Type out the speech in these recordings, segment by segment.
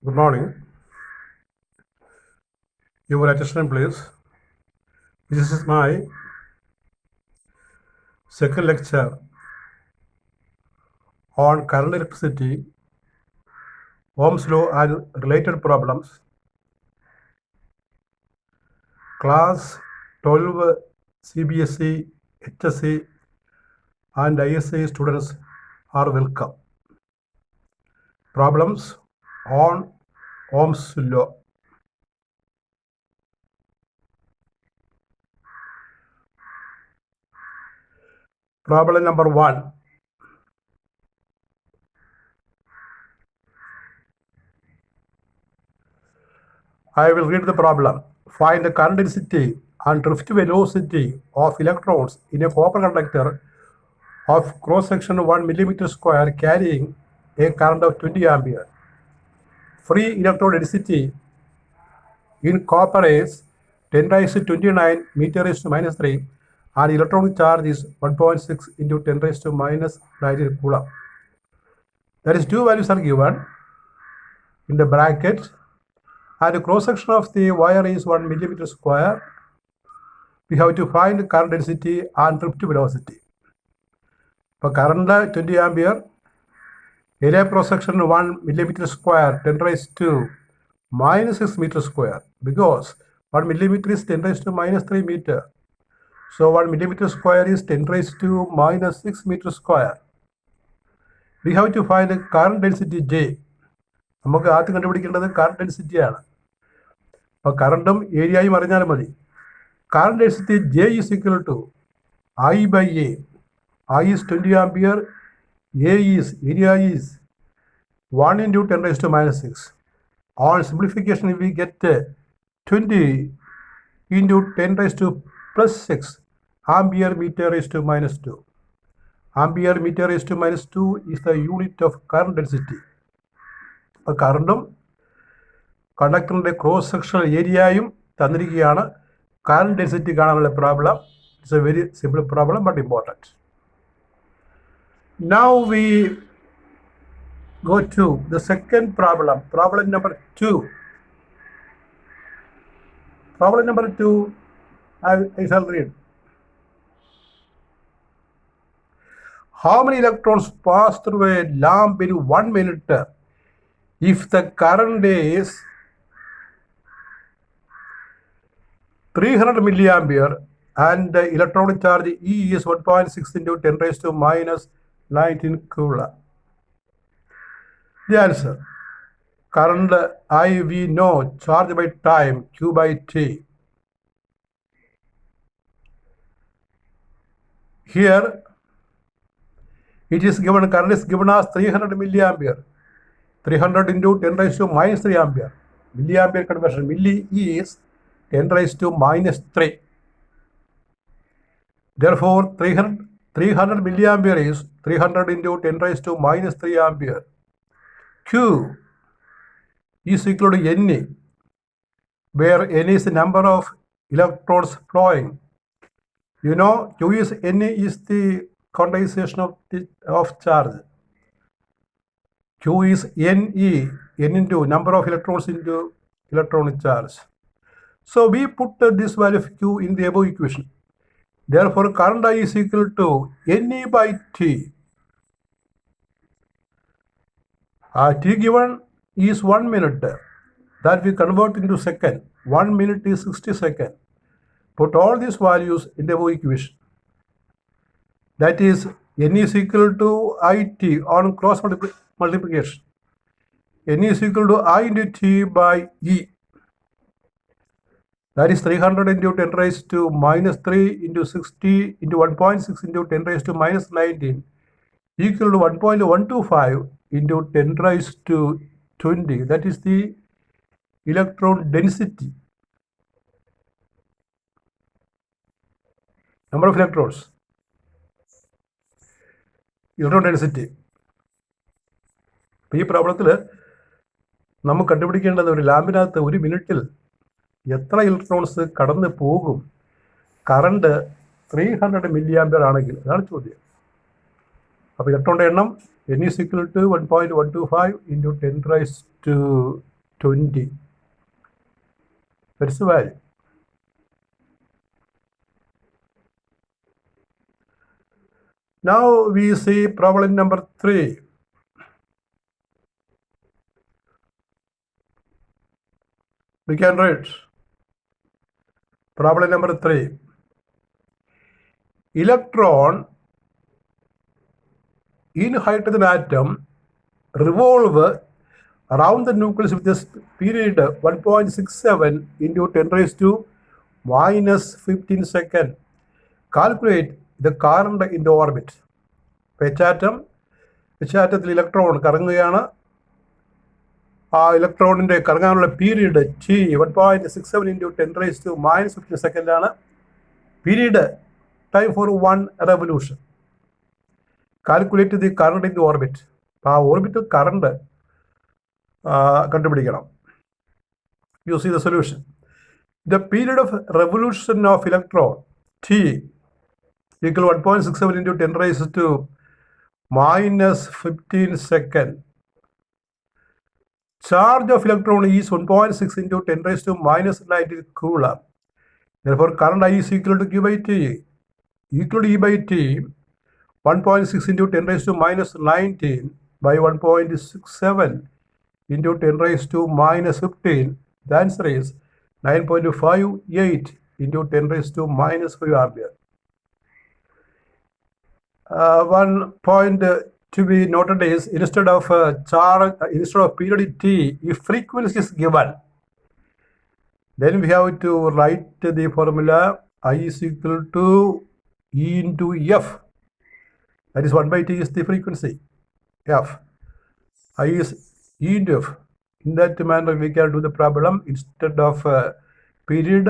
Good morning. Your attention, please. This is my second lecture on current electricity, Ohm's law, and related problems. Class 12 CBSE, HSE, and ISA students are welcome. Problems on Ohm's law. Problem number 1. I will read the problem. Find the current density and drift velocity of electrons in a copper conductor of cross-section 1 millimeter square carrying a current of 20 ampere. Free electron density in copper is 10 raised to 29 meter raised to minus 3 and electronic charge is 1.6 into 10 raised to minus 19 coulomb. That is, two values are given in the bracket and the cross section of the wire is 1 millimeter square. We have to find current density and drift velocity. For current 20 ampere, area cross section 1 millimeter square 10 raised to minus 6 meter square, because 1 millimeter is 10 raised to minus 3 meter. So 1 millimeter square is 10 raised to minus 6 meter square. We have to find the current density J. നമുക്ക് ആദ്യം കണ്ടുപിടിക്കേണ്ടത് current density ആണ്. അപ്പോൾ കറണ്ടും ഏരിയയും അറിഞ്ഞാൽ മതി. Current density J is equal to I by A. I is 20 ampere, A is, area is 1 into 10 raised to minus 6. On simplification, we get 20 into 10 raised to plus 6 ampere meter raised to minus 2. Ampere meter raised to minus 2 is the unit of current density. അപ്പോൾ കറണ്ടും കണ്ടക്ടറിൻ്റെ cross sectional ഏരിയയും തന്നിരിക്കുകയാണ്. Current density കാണാനുള്ള problem. It's A very simple problem but important. Now we go to the second problem, problem number 2. Problem number 2, I shall read. How many electrons pass through a lamp in 1 minute if the current is 300 milliampere and the electronic charge E is 1.6 into 10 raised to minus 19 coulomb? The answer: current I we know, charge by time Q by T. Here it is given, current is given as 300 milliampere. 300 into 10 raised to minus 3 ampere. Milliampere conversion. Milli is 10 raised to minus 3. Therefore, 300 milliampere is 300 into 10 raised to minus 3 ampere. Q is equal to Ne, where N is the number of electrons flowing. You know, Q is Ne is the quantization of charge. Q is Ne, N into number of electrons into electronic charge. So we put this value of Q in the above equation. Therefore, current I is equal to Ne by T. T given is 1 minute. That we convert into second. 1 minute is 60 seconds. Put all these values in the above equation. That is, N is equal to IT on cross multiplication. N is equal to I into T by E. That is 300 into 10 raised to minus 3 into 60 into 1.6 into 10 raised to minus 19 equal to 1.125 into 10 raised to 20. That is the electron density. Number of electrons. Electron density. ഈ പ്രോബ്ലത്തിൽ നമുക്ക് കണ്ടുപിടിക്കേണ്ടത് ഒരു ലാമ്പിനകത്ത് ഒരു മിനിറ്റിൽ എത്ര electrons കടന്നു പോകും. Current 300 milliampere ആണെങ്കിൽ അതാണ് ചോദ്യം. അപ്പോൾ ഇലക്ട്രോണിൻ്റെ എണ്ണം N is equal to 1.125 into 10 raised to 20. That's the value. Now we see problem number 3. We can read. Problem number 3. Electron in hydrogen atom revolve around the nucleus with this period 1.67 into 10 raised to minus 15 second. Calculate the current in the orbit. H ആറ്റത്തിൽ electron കറങ്ങുകയാണ്. ആ ഇലക്ട്രോണിൻ്റെ കറങ്ങാനുള്ള period T 1.67 into 10 raised to minus 15 സെക്കൻഡാണ്. Period time for 1 revolution. Calculate the current in the orbit. ആ orbit current കണ്ടുപിടിക്കണം. You see the solution. The period of revolution of electron T equal 1.67 into 10 raised to minus 15 second. Charge of electron is 1.6 into 10 raised to minus 90 coulomb. Therefore, current I is equal to Q by T. Equal to E by T. 1.6 into 10 raised to minus 19 by 1.67 into 10 raised to minus 15. The answer is 9.58 into 10 raised to minus 5 ampere. One point to be noted is instead of period T, if frequency is given, then we have to write the formula I is equal to E into F. That is 1 by T is the frequency. F. I is E into F. In that manner, we can do the problem instead of period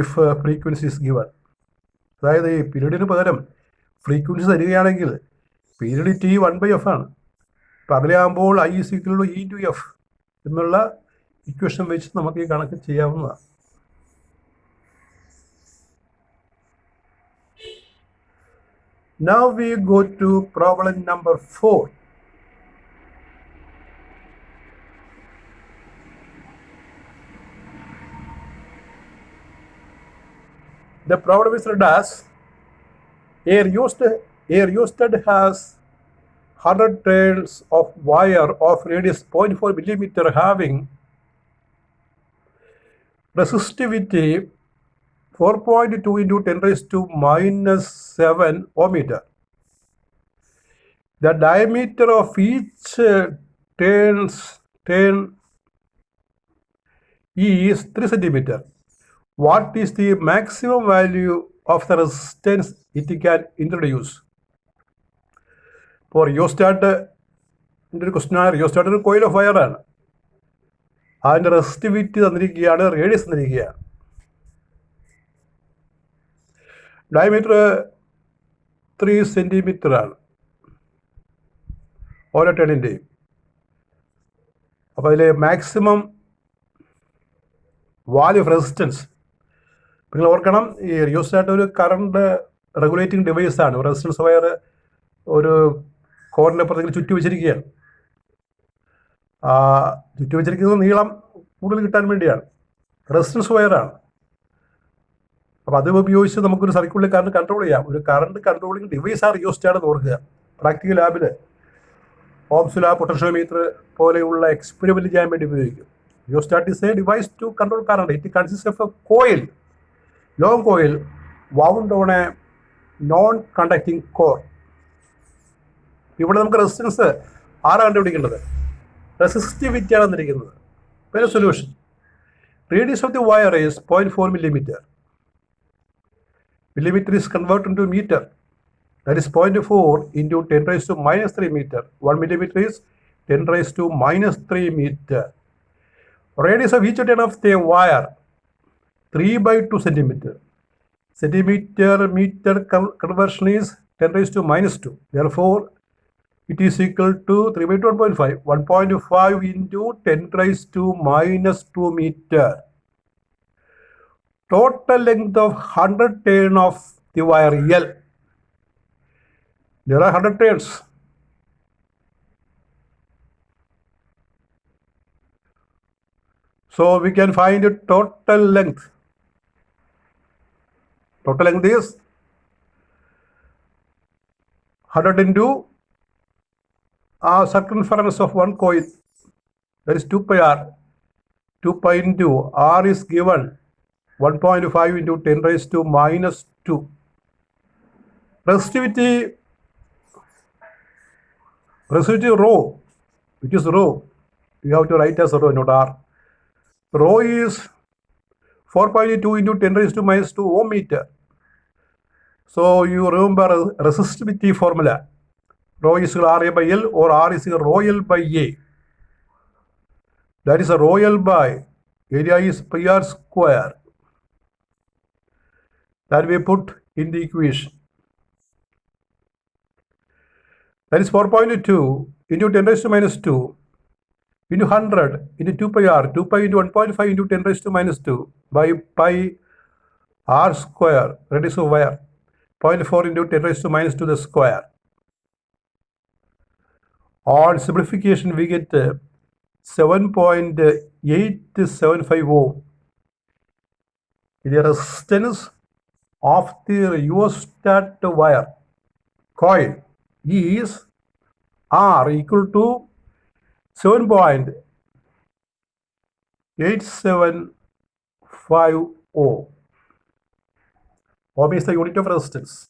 if frequency is given. അതായത് ഈ പീരീഡിന് പകരം frequency തരികയാണെങ്കിൽ period T 1/F ആണ്. അപ്പം അതിലാകുമ്പോൾ I is equal to E into F എന്നുള്ള equation വെച്ച് നമുക്ക് ഈ കണക്ക് ചെയ്യാവുന്നതാണ്. Now we go to problem number 4. The problem is read as a rheostat has 100 turns of wire of radius 0.4 millimeter having resistivity 4.2 into 10 raised to minus 7 ohmmeter. The diameter of each turn is 3 centimeter. What is the maximum value of the resistance it can introduce? For rheostat, ഒരു ക്വസ്റ്റ്യനാണ്. Rheostat ഒരു coil of wire ആണ്. അതിൻ്റെ resistivity തന്നിരിക്കുകയാണ്, radius തന്നിരിക്കുകയാണ്. Diameter 3 centimetre ആണ് ഓരോ ടേണിൻ്റെയും. അപ്പോൾ അതിൽ മാക്സിമം വാല്യൂ ഓഫ് റെസിസ്റ്റൻസ് നിങ്ങൾ ഓർക്കണം. ഈ റിയോസ്റ്റാറ്റ് ഒരു കറണ്ട് റെഗുലേറ്റിംഗ് ഡിവൈസാണ്. റെസിസ്റ്റൻസ് വയർ ഒരു കോറിനപ്പുറത്തേക്ക് ചുറ്റി വെച്ചിരിക്കുകയാണ്. ചുറ്റി വെച്ചിരിക്കുന്നത് നീളം കൂടുതൽ കിട്ടാൻ വേണ്ടിയാണ്. റെസിസ്റ്റൻസ് വയറാണ്. അപ്പോൾ അത് ഉപയോഗിച്ച് നമുക്കൊരു സർക്യൂട്ടിൽ കറണ്ട് കൺട്രോൾ ചെയ്യാം. ഒരു കറണ്ട് കൺട്രോളിങ് ഡിവൈസാണ് റിയോസ്റ്റാറ്റ് ഓർക്കുക. പ്രാക്ടിക്കൽ ലാബിൽ ഓംസ് ലാബ്, പൊട്ടൻഷ്യോമീറ്റർ പോലെയുള്ള എക്സ്പെരിമെൻറ്റ് ചെയ്യാൻ വേണ്ടി ഉപയോഗിക്കും. Rheostat is a device to control current. It consist of a coil, long coil wound on a non-conducting core. ഇവിടെ നമുക്ക് റെസിസ്റ്റൻസ് ആരാണ് കണ്ടുപിടിക്കേണ്ടത്? റെസിസ്റ്റിവിറ്റിയാണ് തന്നിരിക്കുന്നത്. പിന്നെ solution. Radius of the wire is 0.4 millimeter. Millimeter is converted into meter. That is 0.4 into 10 raised to minus 3 meter. 1 millimeter is 10 raised to minus 3 meter. Radius of each turn of the wire 3/2 centimeter. Centimeter meter conversion is 10 raised to minus 2. Therefore, it is equal to 3/2 1.5. 1.5 into 10 raised to minus 2 meter. Total length of 100 turn of the wire L. There are 100 turns. So we can find the total length. Total length is 100 into circumference of one coin. That is 2 pi r. 2 pi into r is given 1.5 into 10 raised to minus 2. Resistivity rho, which is rho, you have to write as rho, not r. Rho is 4.2 into 10 raised to minus 2 ohm meter. So you remember resistivity formula. Rho is Ra by L, or R is rho L by A. That is a rho L by area is pi r square. That we put in the equation. That is 4.2 into 10 raised to minus 2 into 100 into 2 pi r, 2 pi into 1.5 into 10 raised to minus 2 by pi r square, radius of wire, 0.4 into 10 raised to minus 2 the square. On simplification, we get 7.875 ohm. The resistance of the rheostat wire coil is R equal to 7.875 ohm. Ohm is the unit of resistance.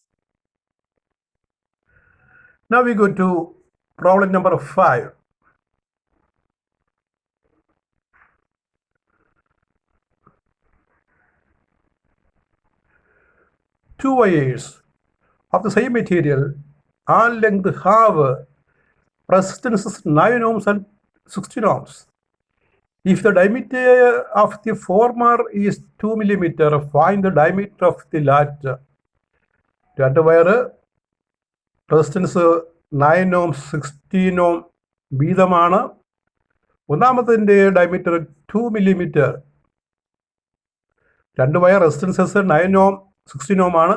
Now we go to problem number 5. Two wires of the same material and length have resistances 9 ohms and 16 ohms. If the diameter of the former is 2 millimeter, find the diameter of the latter. രണ്ട് വയറ് resistance 9 ഓം 16 ഓം വീതമാണ്. ഒന്നാമത്തെ diameter 2 millimetre. രണ്ട് wire resistances 9 ഓം 16 ഓം ആണ്.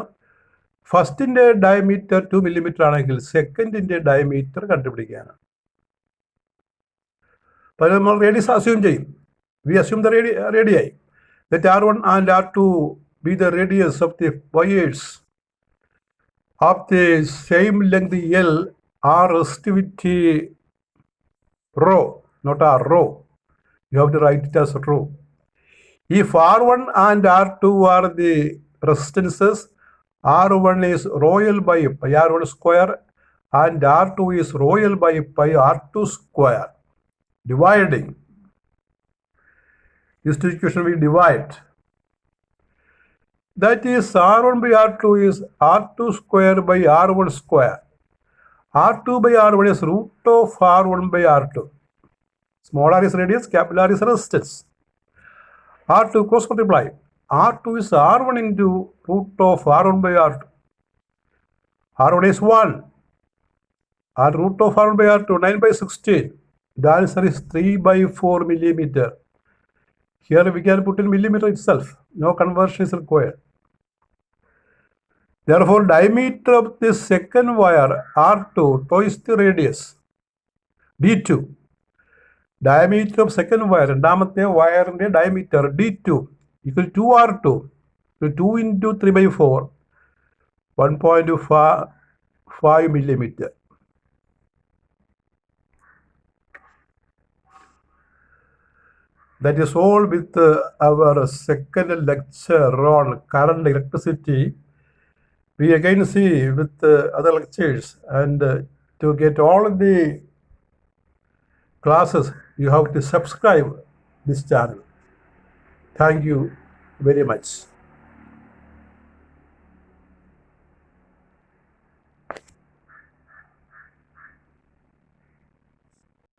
ഫസ്റ്റിൻ്റെ diameter 2 millimetre ആണെങ്കിൽ സെക്കൻഡിൻ്റെ diameter കണ്ടുപിടിക്കുകയാണ്. അപ്പോൾ നമ്മൾ radius assume ചെയ്യും. V assume the റേഡിയായി. Let R1 and R2 be the radius of the wires of the same length L are resistivity rho, not R, rho. You have to write it as rho. If R1 and R2 are the resistances, R1 is rho L by pi R1 square and R2 is rho L by pi R2 square. Dividing this equation we divide. That is R1 by R2 is R2 square by R1 square. R2 by R1 is root of R1 by R2. Small r is radius, capital R is resistance. R2 cross multiply. R2 is R1 into root of R1 by R2. R1 is 1. And root of R1 by R2, 9 by 16. The answer is 3 by 4 millimeter. Here we can put in millimeter itself. No conversion is required. Therefore, diameter of the second wire R2 twice the radius D2. Diameter of second wire, രണ്ടാമത്തെ വയറിൻ്റെ diameter D2 equal to R2. So 2 into 3 by 4, 1.5 millimeter. That is all with our second lecture on current electricity. We again see with other lectures, and to get all the classes, you have to subscribe this channel. Thank you very much.